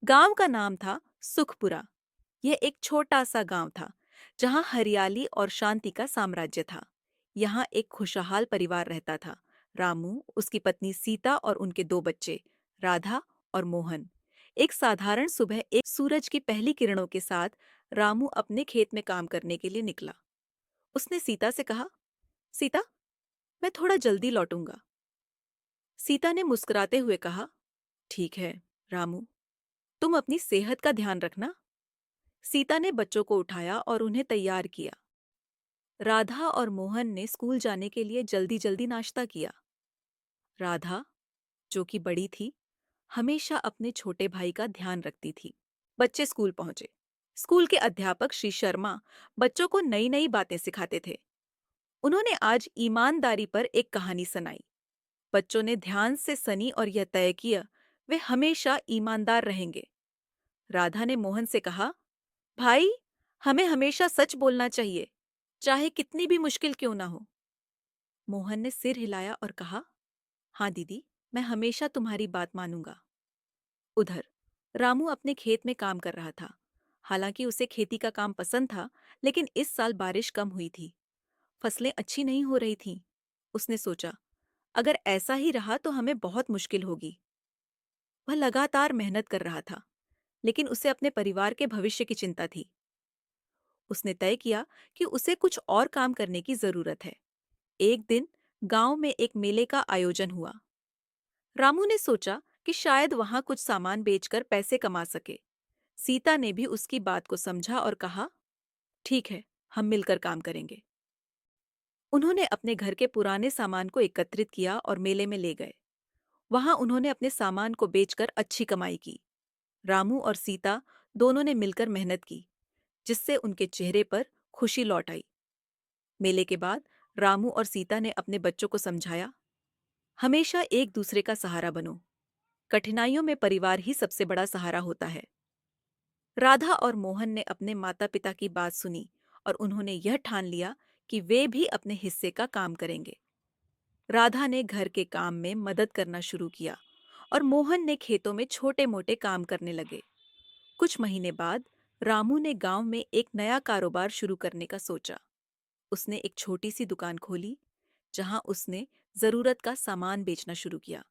गांव का नाम था सुखपुरा। यह एक छोटा सा गांव था जहां हरियाली और शांति का साम्राज्य था। यहाँ एक खुशहाल परिवार रहता था। रामू, उसकी पत्नी सीता और उनके दो बच्चे, राधा और मोहन। एक साधारण सुबह एक सूरज की पहली किरणों के साथ रामू अपने खेत में काम करने के लिए निकला। उसने सीता से कहा, सीता, मैं थोड़ा जल्दी लौटूंगा। सीता ने मुस्कुराते हुए कहा, ठीक है रामू, तुम अपनी सेहत का ध्यान रखना। सीता ने बच्चों को उठाया और उन्हें तैयार किया। राधा और मोहन ने स्कूल जाने के लिए जल्दी जल्दी नाश्ता किया। राधा, जो कि बड़ी थी, हमेशा अपने छोटे भाई का ध्यान रखती थी। बच्चे स्कूल पहुंचे। स्कूल के अध्यापक श्री शर्मा बच्चों को नई नई बातें सिखाते थे। उन्होंने आज ईमानदारी पर एक कहानी सुनाई। बच्चों ने ध्यान से सुनी और यह तय किया वे हमेशा ईमानदार रहेंगे। राधा ने मोहन से कहा, भाई, हमें हमेशा सच बोलना चाहिए, चाहे कितनी भी मुश्किल क्यों ना हो। मोहन ने सिर हिलाया और कहा, हाँ दीदी, मैं हमेशा तुम्हारी बात मानूंगा। उधर रामू अपने खेत में काम कर रहा था। हालांकि उसे खेती का काम पसंद था, लेकिन इस साल बारिश कम हुई थी। फसलें अच्छी नहीं हो रही थीं। उसने सोचा, अगर ऐसा ही रहा तो हमें बहुत मुश्किल होगी। वह लगातार मेहनत कर रहा था, लेकिन उसे अपने परिवार के भविष्य की चिंता थी। उसने तय किया कि उसे कुछ और काम करने की जरूरत है। एक दिन गांव में एक मेले का आयोजन हुआ। रामू ने सोचा कि शायद वहां कुछ सामान बेचकर पैसे कमा सके। सीता ने भी उसकी बात को समझा और कहा, ठीक है, हम मिलकर काम करेंगे। उन्होंने अपने घर के पुराने सामान को एकत्रित किया और मेले में ले गए। वहां उन्होंने अपने सामान को बेचकर अच्छी कमाई की। रामू और सीता दोनों ने मिलकर मेहनत की, जिससे उनके चेहरे पर खुशी लौट आई। मेले के बाद रामू और सीता ने अपने बच्चों को समझाया, हमेशा एक दूसरे का सहारा बनो। कठिनाइयों में परिवार ही सबसे बड़ा सहारा होता है। राधा और मोहन ने अपने माता पिता की बात सुनी और उन्होंने यह ठान लिया कि वे भी अपने हिस्से का काम करेंगे। राधा ने घर के काम में मदद करना शुरू किया और मोहन ने खेतों में छोटे मोटे काम करने लगे। कुछ महीने बाद रामू ने गांव में एक नया कारोबार शुरू करने का सोचा। उसने एक छोटी सी दुकान खोली, जहां उसने जरूरत का सामान बेचना शुरू किया।